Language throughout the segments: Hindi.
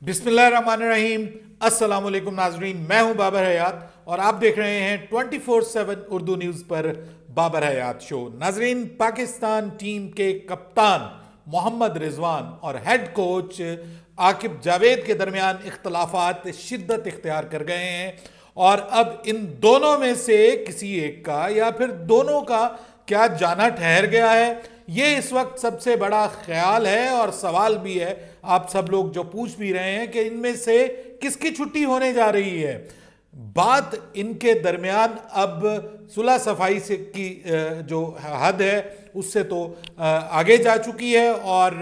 बिस्मिल्लाहिर्रहमानिर्रहीम। अस्सलाम वालेकुम नाजरीन, मैं हूं बाबर हयात और आप देख रहे हैं 24/7 उर्दू न्यूज़ पर बाबर हयात शो। नाजरीन, पाकिस्तान टीम के कप्तान मोहम्मद रिजवान और हेड कोच आकिब जावेद के दरमियान इख्तलाफात शिद्दत इख्तियार कर गए हैं और अब इन दोनों में से किसी एक का या फिर दोनों का क्या जाना ठहर गया है, ये इस वक्त सबसे बड़ा ख्याल है और सवाल भी है। आप सब लोग जो पूछ भी रहे हैं कि इनमें से किसकी छुट्टी होने जा रही है। बात इनके दरमियान अब सुलह सफाई से की जो हद है उससे तो आगे जा चुकी है और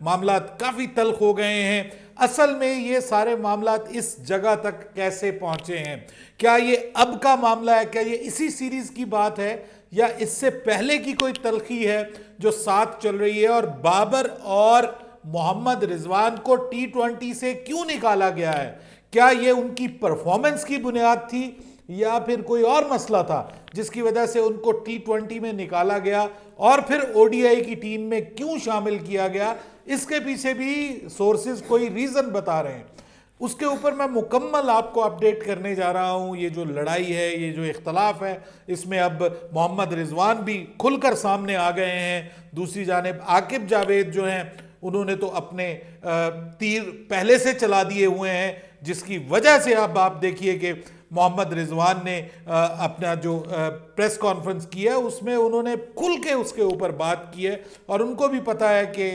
मामला काफ़ी तल्ख हो गए हैं। असल में ये सारे मामला इस जगह तक कैसे पहुंचे हैं? क्या ये अब का मामला है? क्या ये इसी सीरीज की बात है या इससे पहले की कोई तलखी है जो साथ चल रही है? और बाबर और मोहम्मद रिजवान को T20 से क्यों निकाला गया है? क्या ये उनकी परफॉर्मेंस की बुनियाद थी या फिर कोई और मसला था जिसकी वजह से उनको T20 में निकाला गया और फिर ODI की टीम में क्यों शामिल किया गया? इसके पीछे भी सोर्सेज कोई रीजन बता रहे हैं। उसके ऊपर मैं मुकम्मल आपको अपडेट करने जा रहा हूं। ये जो लड़ाई है, ये जो इख्तलाफ है, इसमें अब मोहम्मद रिजवान भी खुलकर सामने आ गए हैं। दूसरी जानिब आकिब जावेद जो हैं उन्होंने तो अपने तीर पहले से चला दिए हुए हैं, जिसकी वजह से अब आप देखिए कि मोहम्मद रिजवान ने अपना जो प्रेस कॉन्फ्रेंस किया उसमें उन्होंने खुल के उसके ऊपर बात की है और उनको भी पता है कि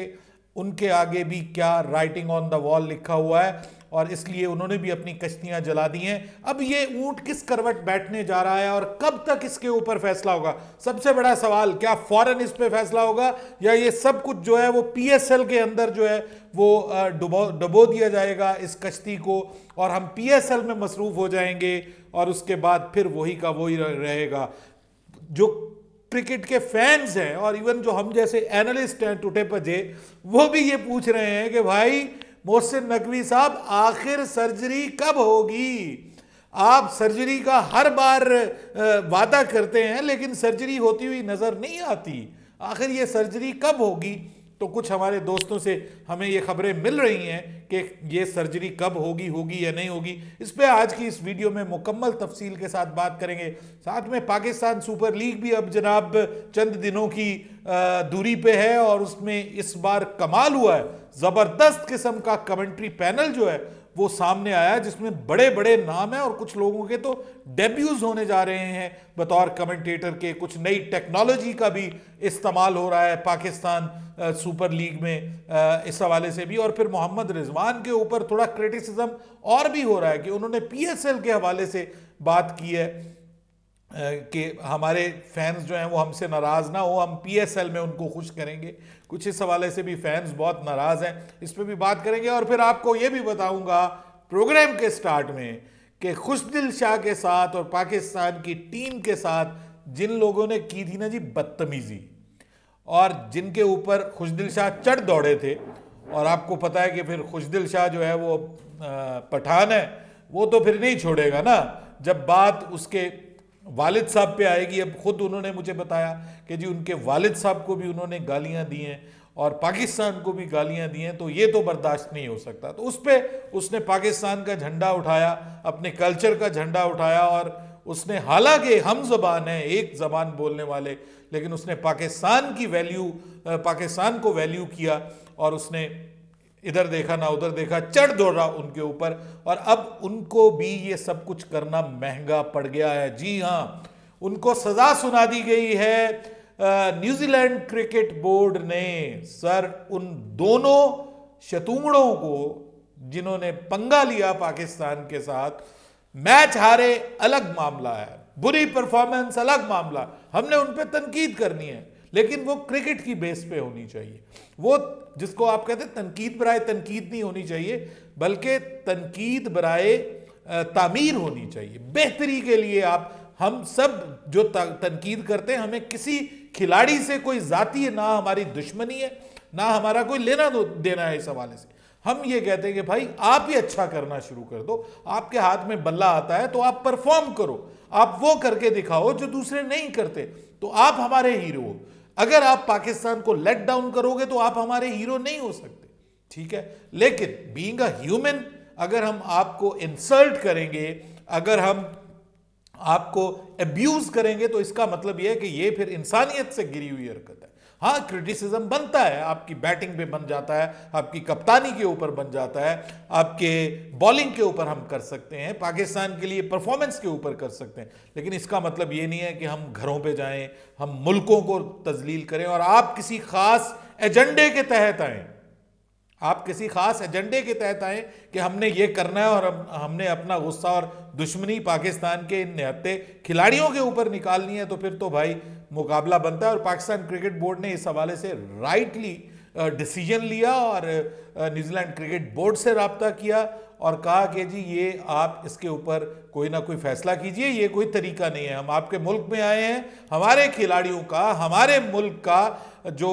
उनके आगे भी क्या राइटिंग ऑन द वॉल लिखा हुआ है और इसलिए उन्होंने भी अपनी कश्तियां जला दी हैं। अब ये ऊंट किस करवट बैठने जा रहा है और कब तक इसके ऊपर फैसला होगा? सबसे बड़ा सवाल, क्या फौरन इस पे फैसला होगा या ये सब कुछ जो है वो PSL के अंदर जो है वो डुबो दिया जाएगा इस कश्ती को और हम PSL में मसरूफ हो जाएंगे और उसके बाद फिर वही का वही रहेगा। जो क्रिकेट के फैंस हैं और इवन जो हम जैसे एनालिस्ट हैं टूटे पजे, वो भी ये पूछ रहे हैं कि भाई मोहसिन नकवी साहब, आखिर सर्जरी कब होगी? आप सर्जरी का हर बार वादा करते हैं लेकिन सर्जरी होती हुई नजर नहीं आती। आखिर ये सर्जरी कब होगी? तो कुछ हमारे दोस्तों से हमें ये खबरें मिल रही हैं कि ये सर्जरी कब होगी या नहीं होगी। इस पे आज की इस वीडियो में मुकम्मल तफसील के साथ बात करेंगे। साथ में पाकिस्तान सुपर लीग भी अब जनाब चंद दिनों की दूरी पे है और उसमें इस बार कमाल हुआ है। ज़बरदस्त किस्म का कमेंट्री पैनल जो है वो सामने आया है जिसमें बड़े बड़े नाम हैं और कुछ लोगों के तो डेब्यूज होने जा रहे हैं बतौर कमेंटेटर के। कुछ नई टेक्नोलॉजी का भी इस्तेमाल हो रहा है पाकिस्तान सुपर लीग में इस हवाले से भी। और फिर मोहम्मद रिजवान के ऊपर थोड़ा क्रिटिसिज्म और भी हो रहा है कि उन्होंने PSL के हवाले से बात की है कि हमारे फैंस जो हैं वो हमसे नाराज़ ना हो, हम PSL में उनको खुश करेंगे। कुछ इस हवाले से भी फैंस बहुत नाराज़ हैं, इस पर भी बात करेंगे। और फिर आपको ये भी बताऊंगा प्रोग्राम के स्टार्ट में कि खुशदिल शाह के साथ और पाकिस्तान की टीम के साथ जिन लोगों ने की थी ना जी बदतमीज़ी और जिनके ऊपर खुशदिल शाह चढ़ दौड़े थे, और आपको पता है कि फिर खुशदिल शाह जो है वो पठान है, वो तो फिर नहीं छोड़ेगा ना जब बात उसके वालिद साहब पे आएगी। अब खुद उन्होंने मुझे बताया कि जी उनके वालिद साहब को भी उन्होंने गालियां दी हैं और पाकिस्तान को भी गालियां दी हैं, तो ये तो बर्दाश्त नहीं हो सकता। तो उस पर उसने पाकिस्तान का झंडा उठाया, अपने कल्चर का झंडा उठाया और उसने, हालांकि हम ज़बान है, एक ज़बान बोलने वाले, लेकिन उसने पाकिस्तान की वैल्यू, पाकिस्तान को वैल्यू किया और उसने इधर देखा ना उधर देखा, चढ़ दौड़ा उनके ऊपर। और अब उनको भी ये सब कुछ करना महंगा पड़ गया है। जी हाँ, उनको सजा सुना दी गई है। न्यूजीलैंड क्रिकेट बोर्ड ने सर उन दोनों शतूंगड़ों को जिन्होंने पंगा लिया पाकिस्तान के साथ, मैच हारे अलग मामला है, बुरी परफॉर्मेंस अलग मामला, हमने उन पर तनकीद करनी है लेकिन वो क्रिकेट की बेस पे होनी चाहिए। वो जिसको आप कहते हैं तनकीद बराए तनकीद नहीं होनी चाहिए, बल्कि तनकीद बराए तामीर होनी चाहिए, बेहतरी के लिए। आप हम सब जो तनकीद करते हैं, हमें किसी खिलाड़ी से कोई जाती ना हमारी दुश्मनी है ना हमारा कोई लेना देना है इस हवाले से। हम ये कहते हैं कि भाई आप ही अच्छा करना शुरू कर दो, आपके हाथ में बल्ला आता है तो आप परफॉर्म करो, आप वो करके दिखाओ जो दूसरे नहीं करते, तो आप हमारे हीरो हो। अगर आप पाकिस्तान को लेट डाउन करोगे तो आप हमारे हीरो नहीं हो सकते। ठीक है, लेकिन बीइंग अ ह्यूमन अगर हम आपको इंसल्ट करेंगे, अगर हम आपको अब्यूज करेंगे, तो इसका मतलब यह है कि यह फिर इंसानियत से गिरी हुई हरकत है। हाँ, क्रिटिसिज्म बनता है, आपकी बैटिंग पे बन जाता है, आपकी कप्तानी के ऊपर बन जाता है, आपके बॉलिंग के ऊपर हम कर सकते हैं, पाकिस्तान के लिए परफॉर्मेंस के ऊपर कर सकते हैं, लेकिन इसका मतलब ये नहीं है कि हम घरों पे जाएं, हम मुल्कों को तजलील करें और आप किसी खास एजेंडे के तहत आएं। आप किसी खास एजेंडे के तहत आए कि हमने ये करना है और हमने अपना गुस्सा और दुश्मनी पाकिस्तान के निहत्ते खिलाड़ियों के ऊपर निकालनी है, तो फिर तो भाई मुकाबला बनता है। और पाकिस्तान क्रिकेट बोर्ड ने इस हवाले से राइटली डिसीजन लिया और न्यूजीलैंड क्रिकेट बोर्ड से रब्ता किया और कहा कि जी ये आप इसके ऊपर कोई ना कोई फैसला कीजिए, ये कोई तरीका नहीं है। हम आपके मुल्क में आए हैं, हमारे खिलाड़ियों का, हमारे मुल्क का जो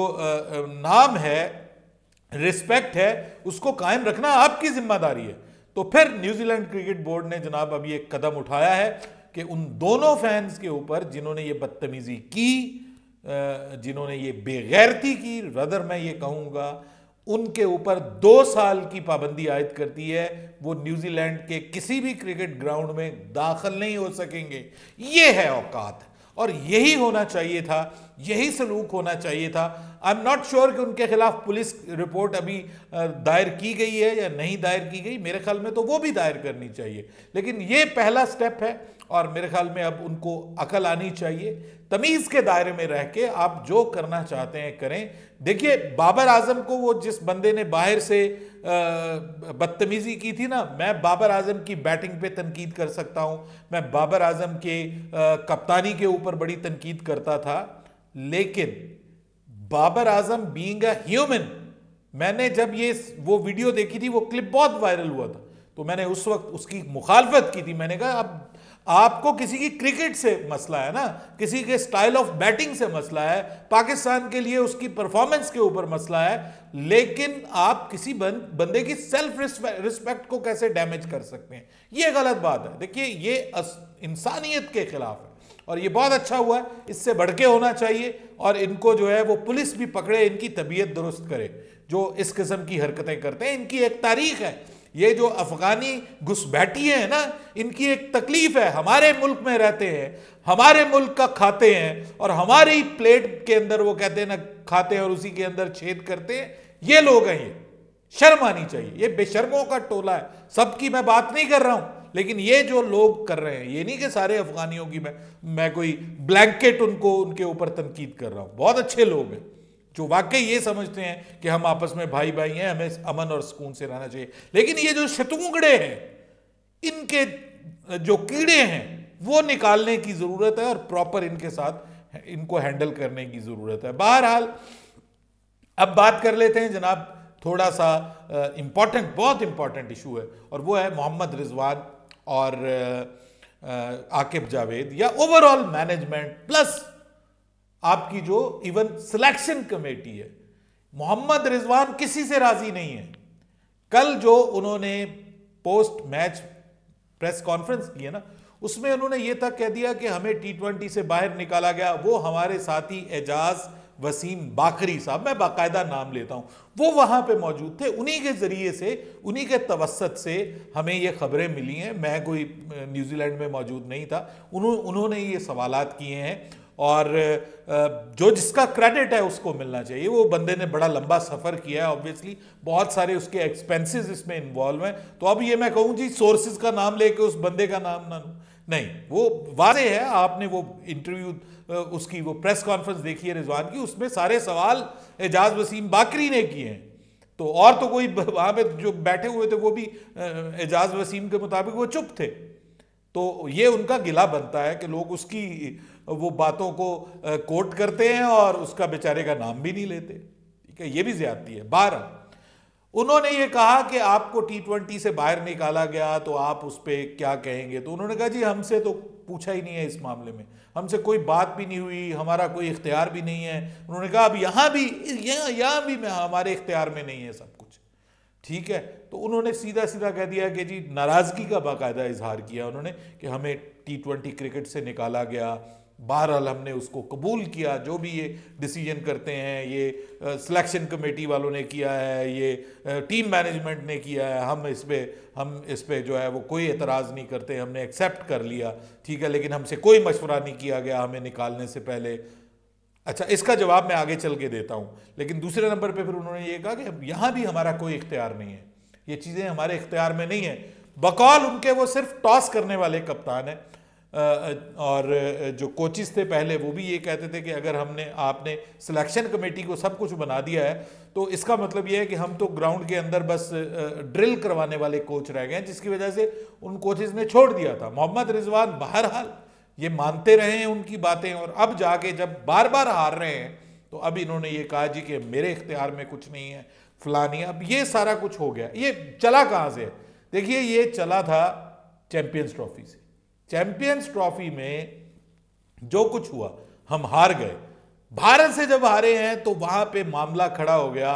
नाम है, रिस्पेक्ट है, उसको कायम रखना आपकी जिम्मेदारी है। तो फिर न्यूजीलैंड क्रिकेट बोर्ड ने जनाब अभी एक कदम उठाया है कि उन दोनों फैंस के ऊपर जिन्होंने ये बदतमीजी की, जिन्होंने ये बेगैरती की, रदर मैं ये कहूंगा, उनके ऊपर 2 साल की पाबंदी आयद करती है। वो न्यूजीलैंड के किसी भी क्रिकेट ग्राउंड में दाखिल नहीं हो सकेंगे। ये है औकात, और यही होना चाहिए था, यही सलूक होना चाहिए था। आई एम नॉट श्योर कि उनके खिलाफ पुलिस रिपोर्ट अभी दायर की गई है या नहीं दायर की गई। मेरे ख्याल में तो वो भी दायर करनी चाहिए, लेकिन ये पहला स्टेप है और मेरे ख्याल में अब उनको अकल आनी चाहिए। तमीज़ के दायरे में रह के आप जो करना चाहते हैं करें। देखिए, बाबर आजम को वो जिस बंदे ने बाहर से बदतमीजी की थी ना, मैं बाबर आजम की बैटिंग पे तनकीद कर सकता हूं, मैं बाबर आजम के कप्तानी के ऊपर बड़ी तनकीद करता था, लेकिन Babar Azam being a human, मैंने जब ये वो वीडियो देखी थी, वो क्लिप बहुत वायरल हुआ था, तो मैंने उस वक्त उसकी मुखालफत की थी। मैंने कहा अब आपको किसी की क्रिकेट से मसला है ना, किसी के स्टाइल ऑफ बैटिंग से मसला है, पाकिस्तान के लिए उसकी परफॉर्मेंस के ऊपर मसला है, लेकिन आप किसी बंदे की सेल्फ रिस्पेक्ट को कैसे डैमेज कर सकते हैं? ये गलत बात है। देखिए, ये इंसानियत के खिलाफ है और ये बहुत अच्छा हुआ है, इससे बढ़ के होना चाहिए। और इनको जो है वो पुलिस भी पकड़े, इनकी तबीयत दुरुस्त करे जो इस किस्म की हरकतें करते हैं। इनकी एक तारीख है, ये जो अफगानी घुसपैठी हैं ना, इनकी एक तकलीफ है। हमारे मुल्क में रहते हैं, हमारे मुल्क का खाते हैं और हमारी प्लेट के अंदर वो कहते हैं ना खाते हैं और उसी के अंदर छेद करते हैं। ये लोग हैं, ये शर्म आनी चाहिए। ये बेशर्मों का टोला है, सबकी मैं बात नहीं कर रहा हूं, लेकिन ये जो लोग कर रहे हैं, ये नहीं कि सारे अफगानियों की मैं कोई ब्लैंकेट उनके ऊपर तनकीद कर रहा हूं। बहुत अच्छे लोग हैं जो वाकई ये समझते हैं कि हम आपस में भाई भाई हैं, हमें अमन और सुकून से रहना चाहिए। लेकिन ये जो शतूंगड़े हैं, इनके जो कीड़े हैं, वो निकालने की जरूरत है और प्रॉपर इनके साथ इनको हैंडल करने की जरूरत है। बहरहाल, अब बात कर लेते हैं जनाब, थोड़ा सा इंपॉर्टेंट, बहुत इंपॉर्टेंट इशू है, और वो है मोहम्मद रिजवान और आकिब जावेद, या ओवरऑल मैनेजमेंट प्लस आपकी जो इवन सिलेक्शन कमेटी है। मोहम्मद रिजवान किसी से राजी नहीं है। कल जो उन्होंने पोस्ट मैच प्रेस कॉन्फ्रेंस की है ना, उसमें उन्होंने ये तक कह दिया कि हमें T20 से बाहर निकाला गया। वो हमारे साथी एजाज वसीम बाकरी साहब, मैं बाकायदा नाम लेता हूं, वो वहां पे मौजूद थे। उन्हीं के जरिए से, उन्हीं के तवस्सत से हमें ये खबरें मिली हैं। मैं कोई न्यूजीलैंड में मौजूद नहीं था। उन्होंने ये सवालात किए हैं और जो जिसका क्रेडिट है उसको मिलना चाहिए। वो बंदे ने बड़ा लंबा सफ़र किया है, ऑब्वियसली बहुत सारे उसके एक्सपेंसेस इसमें इन्वॉल्व हैं। तो अब ये मैं कहूँ जी सोर्सेज का नाम लेके उस बंदे का नाम ना, नहीं, वो वाज़ेह है। आपने वो इंटरव्यू, उसकी वो प्रेस कॉन्फ्रेंस देखी है रिजवान की, उसमें सारे सवाल एजाज वसीम बाकरी ने किए हैं। तो और तो कोई वहाँ पे जो बैठे हुए थे वो भी एजाज वसीम के मुताबिक वो चुप थे। तो ये उनका गिला बनता है कि लोग उसकी वो बातों को कोट करते हैं और उसका बेचारे का नाम भी नहीं लेते। ठीक है, ये भी ज्यादती है। 12 उन्होंने ये कहा कि आपको T20 से बाहर निकाला गया तो आप उस पर क्या कहेंगे? तो उन्होंने कहा जी हमसे तो पूछा ही नहीं है, इस मामले में हमसे कोई बात भी नहीं हुई, हमारा कोई इख्तियार भी नहीं है। उन्होंने कहा अब यहाँ भी हमारे इख्तियार में नहीं है सब कुछ। ठीक है, तो उन्होंने सीधा सीधा कह दिया कि जी नाराजगी का बाकायदा इजहार किया उन्होंने कि हमें T20 क्रिकेट से निकाला गया, बहरहाल हमने उसको कबूल किया, जो भी ये डिसीजन करते हैं ये सिलेक्शन कमेटी वालों ने किया है, ये टीम मैनेजमेंट ने किया है, हम इस पे जो है वो कोई एतराज़ नहीं करते, हमने एक्सेप्ट कर लिया, ठीक है, लेकिन हमसे कोई मशवरा नहीं किया गया हमें निकालने से पहले। अच्छा, इसका जवाब मैं आगे चल के देता हूँ, लेकिन दूसरे नंबर पे फिर उन्होंने ये कहा कि यहाँ भी हमारा कोई इख्तियार नहीं है, ये चीज़ें हमारे इख्तियार में नहीं है। बकौल उनके वो सिर्फ टॉस करने वाले कप्तान हैं, और जो कोचिस थे पहले वो भी ये कहते थे कि अगर आपने सिलेक्शन कमेटी को सब कुछ बना दिया है तो इसका मतलब ये है कि हम तो ग्राउंड के अंदर बस ड्रिल करवाने वाले कोच रह गए, जिसकी वजह से उन कोचिस ने छोड़ दिया था। मोहम्मद रिजवान बहरहाल ये मानते रहे हैं उनकी बातें, और अब जाके जब बार बार हार रहे हैं तो अब इन्होंने ये कहा जी कि मेरे इख्तियार में कुछ नहीं है, फलानी। अब ये सारा कुछ हो गया। ये चला कहाँ से? देखिए, ये चला था चैंपियंस ट्रॉफी से। चैंपियंस ट्रॉफी में जो कुछ हुआ, हम हार गए। भारत से जब हारे हैं तो वहां पे मामला खड़ा हो गया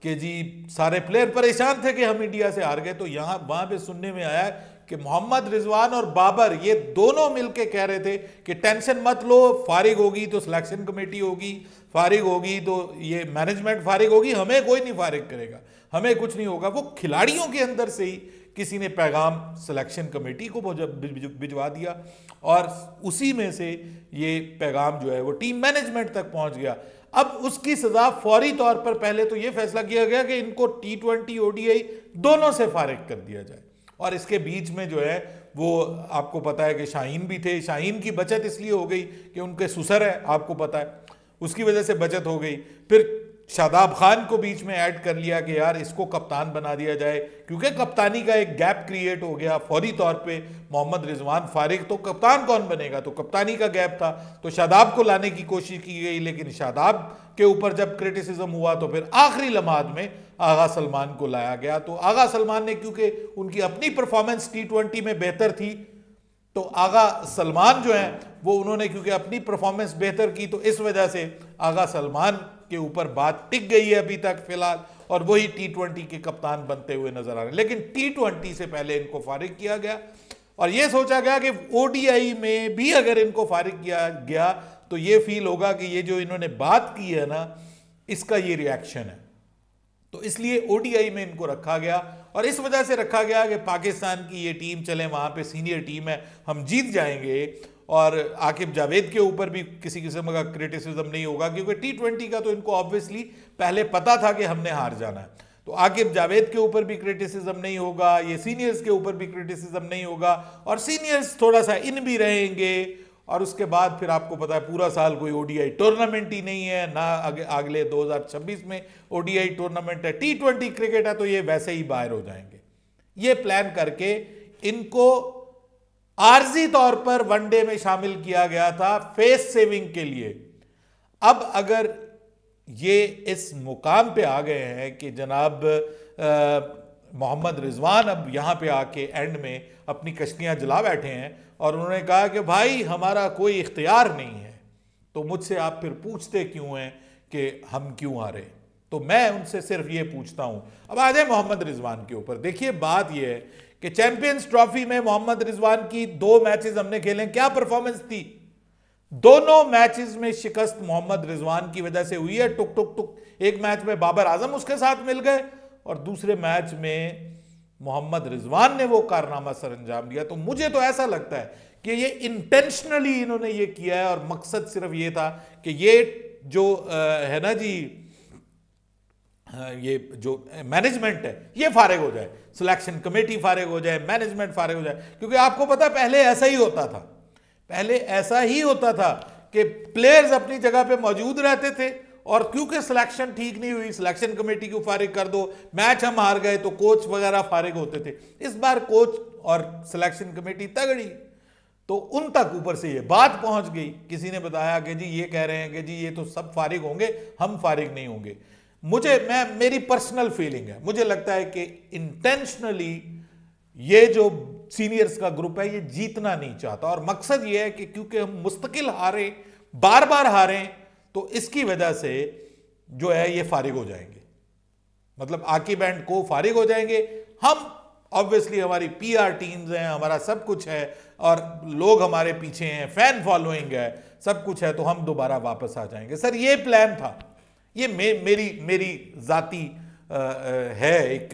कि जी सारे प्लेयर परेशान थे कि हम इंडिया से हार गए। तो वहां पे सुनने में आया कि मोहम्मद रिजवान और बाबर ये दोनों मिलके कह रहे थे कि टेंशन मत लो, फारिग होगी तो सिलेक्शन कमेटी होगी, फारिग होगी तो ये मैनेजमेंट फारिग होगी, हमें कोई नहीं फारिग करेगा, हमें कुछ नहीं होगा। वो खिलाड़ियों के अंदर से ही किसी ने पैगाम सिलेक्शन कमेटी को भिजवा दिया और उसी में से ये पैगाम जो है वो टीम मैनेजमेंट तक पहुंच गया। अब उसकी सजा फौरी तौर पर पहले तो ये फैसला किया गया कि इनको T20 ODI दोनों से फारिग कर दिया जाए, और इसके बीच में जो है वो आपको पता है कि शाहीन भी थे। शाहीन की बचत इसलिए हो गई कि उनके सुसर है, आपको पता है, उसकी वजह से बचत हो गई। फिर शादाब खान को बीच में ऐड कर लिया कि यार इसको कप्तान बना दिया जाए, क्योंकि कप्तानी का एक गैप क्रिएट हो गया फौरी तौर पे। मोहम्मद रिजवान फारिग तो कप्तान कौन बनेगा, तो कप्तानी का गैप था, तो शादाब को लाने की कोशिश की गई। लेकिन शादाब के ऊपर जब क्रिटिसिज्म हुआ तो फिर आखिरी लम्हात में आगा सलमान को लाया गया। तो आगा सलमान ने, क्योंकि उनकी अपनी परफॉर्मेंस T20 में बेहतर थी, तो आगा सलमान जो है वो उन्होंने क्योंकि अपनी परफॉर्मेंस बेहतर की, तो इस वजह से आगा सलमान के ऊपर बात टिक गई है अभी तक फिलहाल, और वही T20 के कप्तान बनते हुए नजर आ रहे हैं। लेकिन T20 से पहले इनको फारिग किया गया और यह सोचा गया कि ODI में भी अगर इनको फारिग किया गया तो ये फील होगा कि ये जो इन्होंने बात की है ना, इसका ये रिएक्शन है। तो इसलिए ODI में इनको रखा गया, और इस वजह से रखा गया कि पाकिस्तान की ये टीम चले, वहां पे सीनियर टीम है, हम जीत जाएंगे, और आकिब जावेद के ऊपर भी किसी किस्म का क्रिटिसिज्म नहीं होगा, क्योंकि T20 का तो इनको ऑब्वियसली पहले पता था कि हमने हार जाना है। तो आकिब जावेद के ऊपर भी क्रिटिसिज्म नहीं होगा, ये सीनियर्स के ऊपर भी क्रिटिसिज्म नहीं होगा, और सीनियर्स थोड़ा सा इन भी रहेंगे। और उसके बाद फिर आपको पता है पूरा साल कोई ODI टूर्नामेंट ही नहीं है ना, अगले 2026 में ODI टूर्नामेंट है। T20 क्रिकेट है तो ये वैसे ही बाहर हो जाएंगे। ये प्लान करके इनको आर्जी तौर पर वनडे में शामिल किया गया था फेस सेविंग के लिए। अब अगर ये इस मुकाम पे आ गए हैं कि जनाब मोहम्मद रिजवान अब यहां पे आके एंड में अपनी कश्तियां जला बैठे हैं और उन्होंने कहा कि भाई हमारा कोई इख्तियार नहीं है, तो मुझसे आप फिर पूछते क्यों हैं कि हम क्यों हारे। तो मैं उनसे सिर्फ ये पूछता हूं। अब आ जाए मोहम्मद रिजवान के ऊपर। देखिए, बात यह है कि चैंपियंस ट्रॉफी में मोहम्मद रिजवान की 2 मैचेस हमने खेले, क्या परफॉर्मेंस थी। दोनों मैचेस में शिकस्त मोहम्मद रिजवान की वजह से हुई है। टुक टुक टुक, एक मैच में बाबर आजम उसके साथ मिल गए और दूसरे मैच में मोहम्मद रिजवान ने वो कारनामा सर अंजाम दिया। तो मुझे तो ऐसा लगता है कि ये इंटेंशनली इन्होंने ये किया है, और मकसद सिर्फ ये था कि ये जो है ना जी, ये जो मैनेजमेंट है ये फारिग हो जाए, सिलेक्शन कमेटी फारिग हो जाए, मैनेजमेंट फारिग हो जाए। क्योंकि आपको पता है पहले ऐसा ही होता था, पहले ऐसा ही होता था कि प्लेयर्स अपनी जगह पे मौजूद रहते थे, और क्योंकि सिलेक्शन ठीक नहीं हुई, सिलेक्शन कमेटी को फारिग कर दो, मैच हम हार गए तो कोच वगैरह फारिग होते थे। इस बार कोच और सिलेक्शन कमेटी तगड़ी, तो उन तक ऊपर से ये बात पहुंच गई। किसी ने बताया कि जी ये कह रहे हैं कि जी ये तो सब फारिग होंगे, हम फारिग नहीं होंगे। मेरी पर्सनल फीलिंग है, मुझे लगता है कि इंटेंशनली ये जो सीनियर्स का ग्रुप है ये जीतना नहीं चाहता, और मकसद ये है कि क्योंकि हम मुस्तकिल हारे, बार बार हारे, तो इसकी वजह से जो है ये फारिग हो जाएंगे, मतलब आकिब एंड को फारिग हो जाएंगे। हम ऑब्वियसली हमारी PR टीम्स हैं, हमारा सब कुछ है, और लोग हमारे पीछे हैं, फैन फॉलोइंग है, सब कुछ है तो हम दोबारा वापस आ जाएंगे। सर ये प्लान था, ये मेरी जाती है एक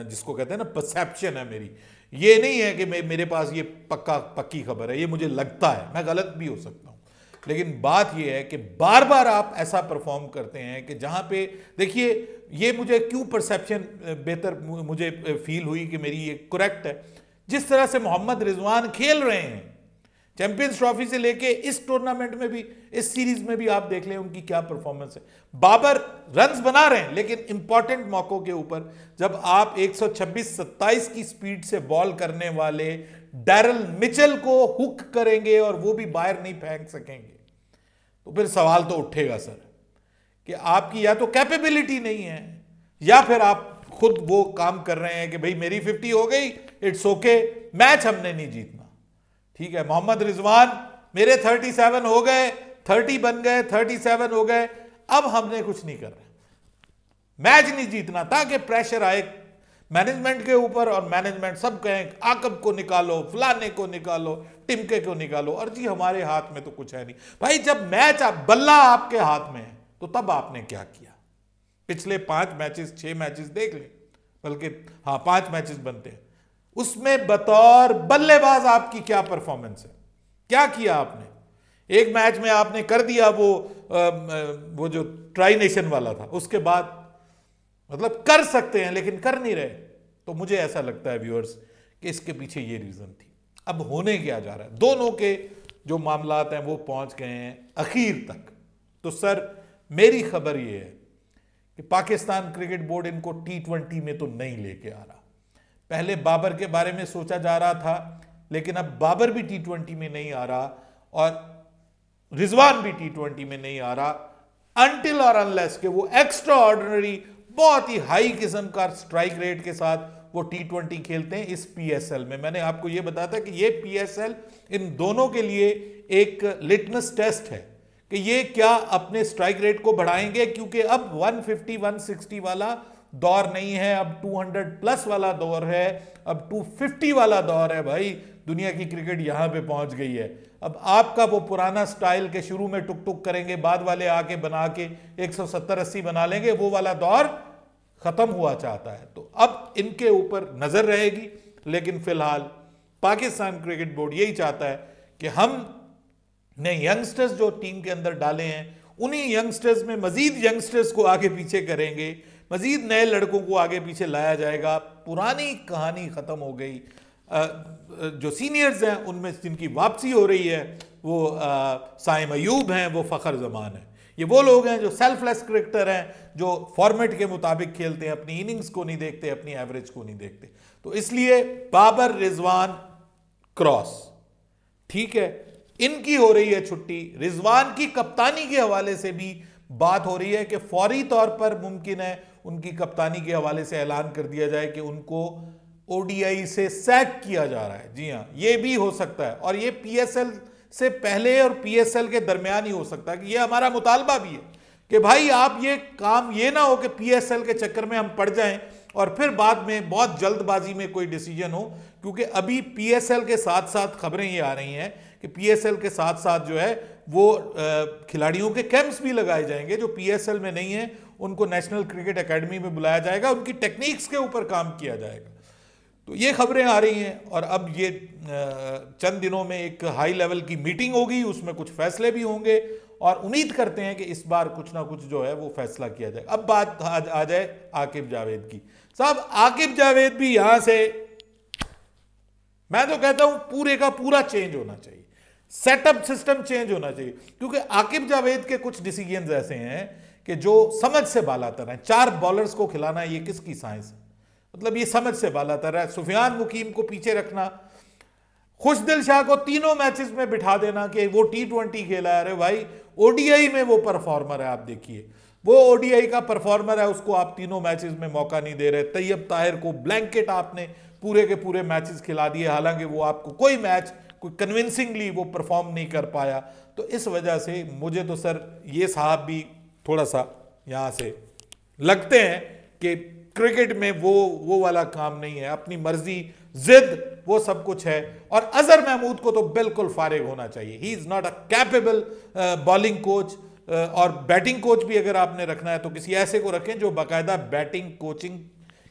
जिसको कहते हैं ना परसेप्शन है मेरी। ये नहीं है कि मेरे पास ये पक्की खबर है, ये मुझे लगता है, मैं गलत भी हो सकता हूं। लेकिन बात ये है कि बार बार आप ऐसा परफॉर्म करते हैं कि जहां पे देखिए, ये मुझे क्यों परसेप्शन बेहतर मुझे फील हुई कि मेरी ये करेक्ट है, जिस तरह से मोहम्मद रिजवान खेल रहे हैं चैंपियंस ट्रॉफी से लेके इस टूर्नामेंट में भी, इस सीरीज में भी आप देख लें उनकी क्या परफॉर्मेंस है। बाबर रन्स बना रहे हैं लेकिन इंपॉर्टेंट मौकों के ऊपर जब आप 126-27 की स्पीड से बॉल करने वाले डैरल मिचेल को हुक करेंगे और वो भी बाहर नहीं फेंक सकेंगे, तो फिर सवाल तो उठेगा सर कि आपकी या तो कैपेबिलिटी नहीं है या फिर आप खुद वो काम कर रहे हैं कि भाई मेरी 50 हो गई, इट्स ओके, मैच हमने नहीं जीतना। ठीक है, मोहम्मद रिजवान मेरे 37 हो गए, 30 बन गए, 37 हो गए, अब हमने कुछ नहीं करना, मैच नहीं जीतना, ताकि प्रेशर आए मैनेजमेंट के ऊपर और मैनेजमेंट सब कहें आकब को निकालो, फलाने को निकालो, टिमके को निकालो, और जी हमारे हाथ में तो कुछ है नहीं। भाई जब मैच बल्ला आपके हाथ में है तो तब आपने क्या किया? पिछले 5 मैचेस 6 मैचेस देख ले, बल्कि हाँ 5 मैचेस बनते हैं, उसमें बतौर बल्लेबाज आपकी क्या परफॉर्मेंस है, क्या किया आपने? एक मैच में आपने कर दिया वो जो ट्राई नेशन वाला था, उसके बाद मतलब कर सकते हैं लेकिन कर नहीं रहे। तो मुझे ऐसा लगता है व्यूअर्स कि इसके पीछे ये रीजन थी। अब होने क्या जा रहा है, दोनों के जो मामलात हैं वो पहुंच गए हैं आखिर तक। तो सर मेरी खबर ये है कि पाकिस्तान क्रिकेट बोर्ड इनको T20 में तो नहीं लेके आ रहा। पहले बाबर के बारे में सोचा जा रहा था, लेकिन अब बाबर भी T20 में नहीं आ रहा और रिजवान भी T20 में नहीं आ रहा, अनटिल और अनलेस के वो एक्स्ट्रा ऑर्डिनरी बहुत ही हाई किस्म का स्ट्राइक रेट के साथ वो T20 खेलते हैं इस PSL में। मैंने आपको ये बताया था कि ये PSL इन दोनों के लिए एक लिटमस टेस्ट है कि ये क्या अपने स्ट्राइक रेट को बढ़ाएंगे, क्योंकि अब 150-160 वाला दौर नहीं है, अब 200 प्लस वाला दौर है, अब 250 वाला दौर है। भाई दुनिया की क्रिकेट यहां पे पहुंच गई है। अब आपका वो पुराना स्टाइल के शुरू में टुक टुक करेंगे, बाद वाले आके बना के 170-80 बना लेंगे, वो वाला दौर खत्म हुआ चाहता है। तो अब इनके ऊपर नजर रहेगी, लेकिन फिलहाल पाकिस्तान क्रिकेट बोर्ड यही चाहता है कि हम ने यंगस्टर्स जो टीम के अंदर डाले हैं, उन्हीं यंगस्टर्स में मजीद यंगस्टर्स को आगे पीछे करेंगे, मजीद नए लड़कों को आगे पीछे लाया जाएगा। पुरानी कहानी खत्म हो गई। जो सीनियर्स हैं उनमें जिनकी वापसी हो रही है वो साइम अयूब हैं, वो फ़खर जमान है। ये वो लोग हैं जो सेल्फलेस क्रिकेटर हैं, जो फॉर्मेट के मुताबिक खेलते हैं, अपनी इनिंग्स को नहीं देखते, अपनी एवरेज को नहीं देखते। तो इसलिए बाबर रिजवान क्रॉस, ठीक है, इनकी हो रही है छुट्टी। रिजवान की कप्तानी के हवाले से भी बात हो रही है कि फौरी तौर पर मुमकिन है उनकी कप्तानी के हवाले से ऐलान कर दिया जाए कि उनको ओडीआई से सैक किया जा रहा है। जी हाँ, ये भी हो सकता है, और ये PSL से पहले और PSL के दरमियान ही हो सकता है कि ये हमारा मुतालबा भी है कि भाई आप ये काम ये ना हो कि PSL के चक्कर में हम पड़ जाएं और फिर बाद में बहुत जल्दबाजी में कोई डिसीजन हो। क्योंकि अभी PSL के साथ साथ खबरें ये आ रही हैं कि PSL के साथ साथ जो है वो खिलाड़ियों के कैंप्स भी लगाए जाएंगे जो PSL में नहीं है, उनको नेशनल क्रिकेट एकेडमी में बुलाया जाएगा, उनकी टेक्निक्स के ऊपर काम किया जाएगा। तो ये खबरें आ रही हैं, और अब ये चंद दिनों में एक हाई लेवल की मीटिंग होगी, उसमें कुछ फैसले भी होंगे, और उम्मीद करते हैं कि इस बार कुछ ना कुछ जो है वो फैसला किया जाए। अब बात आ जाए आकिब जावेद की। साहब आकिब जावेद भी यहां से मैं तो कहता हूं पूरे का पूरा चेंज होना चाहिए, सेटअप सिस्टम चेंज होना चाहिए, क्योंकि आकिब जावेद के कुछ डिसीजंस ऐसे हैं कि जो समझ से बालातर हैं। 4 बॉलर्स को खिलाना ये किसकी साइंस है, मतलब ये समझ से बालातर है। सुफियान मुकीम को पीछे रखना, खुशदिल शाह को तीनों मैचेस में बिठा देना कि वो T20 खेला है। अरे भाई ओडीआई में वो परफॉर्मर है, आप देखिए वो ओडीआई का परफॉर्मर है, उसको आप तीनों मैचेस में मौका नहीं दे रहे। तैयब ताहिर को ब्लैंकेट आपने पूरे के पूरे मैचेस खिला दिए, हालांकि वो आपको कोई मैच कोई कन्विंसिंगली वो परफॉर्म नहीं कर पाया। तो इस वजह से मुझे तो सर ये साहब भी थोड़ा सा यहां से लगते हैं कि क्रिकेट में वो वाला काम नहीं है, अपनी मर्जी, जिद, वो सब कुछ है। और अजहर महमूद को तो बिल्कुल फारिग होना चाहिए। He is not a capable bowling coach, और बैटिंग कोच भी अगर आपने रखना है तो किसी ऐसे को रखें जो बाकायदा बैटिंग कोचिंग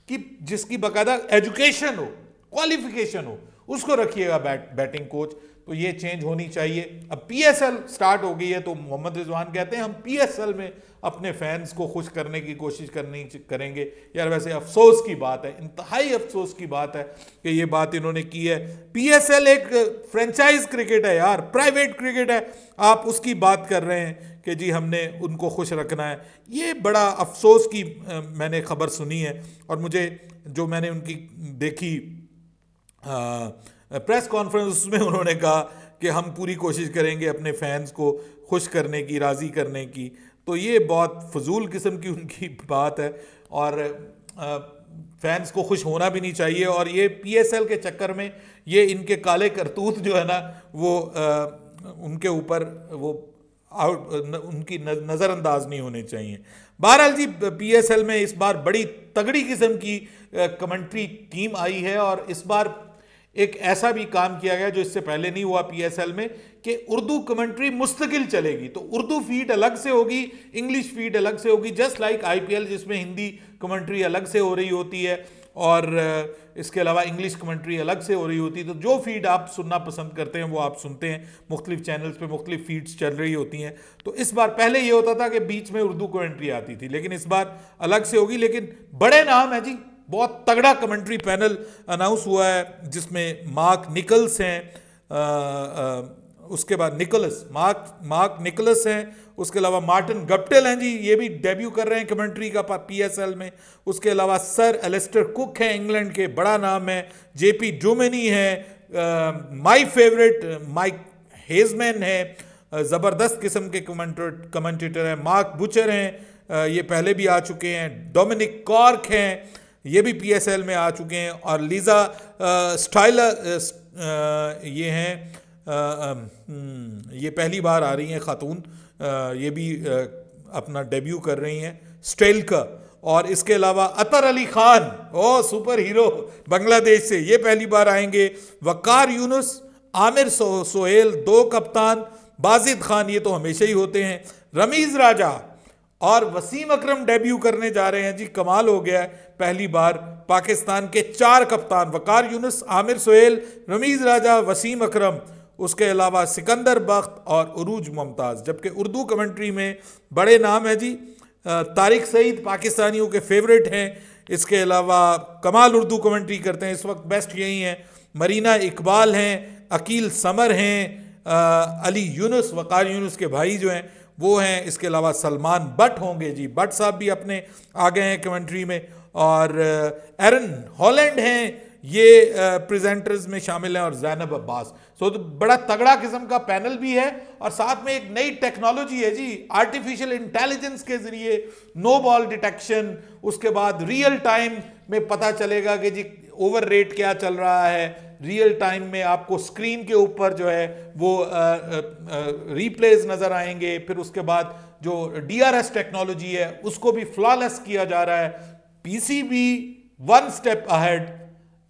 की, जिसकी बाकायदा एजुकेशन हो, क्वालिफिकेशन हो, उसको रखिएगा बैटिंग कोच। तो ये चेंज होनी चाहिए। अब पीएसएल स्टार्ट हो गई है तो मोहम्मद रिजवान कहते हैं हम पीएसएल में अपने फैंस को खुश करने की कोशिश करेंगे। यार वैसे अफसोस की बात है, इंतहाई अफसोस की बात है कि ये बात इन्होंने की है। पीएसएल एक फ्रेंचाइज क्रिकेट है यार, प्राइवेट क्रिकेट है, आप उसकी बात कर रहे हैं कि जी हमने उनको खुश रखना है। ये बड़ा अफसोस की मैंने खबर सुनी है। और मुझे जो मैंने उनकी देखी प्रेस कॉन्फ्रेंस, उसमें उन्होंने कहा कि हम पूरी कोशिश करेंगे अपने फैंस को खुश करने की, राज़ी करने की। तो ये बहुत फजूल किस्म की उनकी बात है, और फैंस को खुश होना भी नहीं चाहिए। और ये पीएसएल के चक्कर में ये इनके काले करतूत जो है ना, वो उनके ऊपर वो उनकी नज़रअंदाज नहीं होने चाहिए। बहरहाल जी, पीएसएल में इस बार बड़ी तगड़ी किस्म की कमेंट्री टीम आई है, और इस बार एक ऐसा भी काम किया गया जो इससे पहले नहीं हुआ पीएसएल में, कि उर्दू कमेंट्री मुस्तकिल चलेगी। तो उर्दू फीड अलग से होगी, इंग्लिश फीड अलग से होगी, जस्ट लाइक आईपीएल जिसमें हिंदी कमेंट्री अलग से हो रही होती है और इसके अलावा इंग्लिश कमेंट्री अलग से हो रही होती है। तो जो फीड आप सुनना पसंद करते हैं वो आप सुनते हैं, मुख्तलिफ चैनल्स पे मुख्तलिफ फीड्स चल रही होती हैं। तो इस बार, पहले ये होता था कि बीच में उर्दू कमेंट्री आती थी, लेकिन इस बार अलग से होगी। लेकिन बड़े नाम है जी, बहुत तगड़ा कमेंट्री पैनल अनाउंस हुआ है जिसमें मार्क निकल्स हैं, उसके बाद मार्क निकलस हैं, उसके अलावा मार्टिन गप्टिल हैं जी, ये भी डेब्यू कर रहे हैं कमेंट्री का पीएसएल में। उसके अलावा सर एलिस्टर कुक हैं, इंग्लैंड के, बड़ा नाम है। जेपी डोमेनी है, माय फेवरेट माइक हेजमैन है, ज़बरदस्त किस्म के कमेंटेटर हैं। मार्क बुचर हैं, ये पहले भी आ चुके हैं। डोमिनिक कॉर्क हैं, ये भी पीएसएल में आ चुके हैं। और लीजा स्टाइलर ये हैं, ये पहली बार आ रही हैं खातून, ये भी अपना डेब्यू कर रही हैं, स्टेलका। और इसके अलावा अतर अली खान, ओ सुपर हीरो बांग्लादेश से, ये पहली बार आएंगे। वकार यूनुस, आमिर सोहेल, दो कप्तान, बाजिद खान, ये तो हमेशा ही होते हैं। रमीज राजा और वसीम अकरम डेब्यू करने जा रहे हैं जी, कमाल हो गया है। पहली बार पाकिस्तान के 4 कप्तान, वकार यूनुस, आमिर सोहेल, रमीज राजा, वसीम अकरम, उसके अलावा सिकंदर बख्त और उरूज मुमताज़। जबकि उर्दू कमेंट्री में बड़े नाम है जी, तारिक सईद पाकिस्तानियों के फेवरेट हैं। इसके अलावा कमाल उर्दू कमेंट्री करते हैं इस वक्त, बेस्ट यही हैं। मरीना इकबाल हैं, अकील समर हैं, अली यूनुस, वकार यूनुस के भाई जो हैं वो हैं। इसके अलावा सलमान बट होंगे जी, बट साहब भी अपने आ गए हैं कमेंट्री में। और एरन हॉलैंड हैं, ये प्रेजेंटर्स में शामिल हैं, और ज़ैनब अब्बास। तो बड़ा तगड़ा किस्म का पैनल भी है। और साथ में एक नई टेक्नोलॉजी है जी, आर्टिफिशियल इंटेलिजेंस के जरिए नो बॉल डिटेक्शन, उसके बाद रियल टाइम में पता चलेगा कि जी ओवर रेट क्या चल रहा है। रियल टाइम में आपको स्क्रीन के ऊपर जो है वो रीप्लेस नजर आएंगे। फिर उसके बाद जो डीआरएस टेक्नोलॉजी है उसको भी फ्लॉलेस किया जा रहा है। PCB 1 step ahead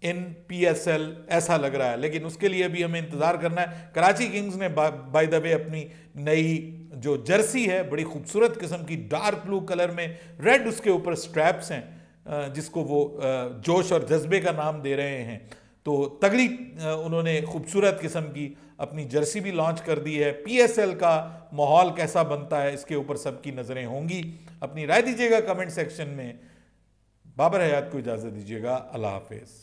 in PSL, ऐसा लग रहा है। लेकिन उसके लिए भी हमें इंतजार करना है। कराची किंग्स ने बाय द वे अपनी नई जो जर्सी है, बड़ी खूबसूरत किस्म की डार्क ब्लू कलर में, रेड उसके ऊपर स्ट्रैप्स हैं, जिसको वो जोश और जज्बे का नाम दे रहे हैं। तो तगड़ी उन्होंने खूबसूरत किस्म की अपनी जर्सी भी लॉन्च कर दी है। पीएसएल का माहौल कैसा बनता है इसके ऊपर सबकी नज़रें होंगी। अपनी राय दीजिएगा कमेंट सेक्शन में। बाबर हयात को इजाज़त दीजिएगा। अल्लाह हाफिज़।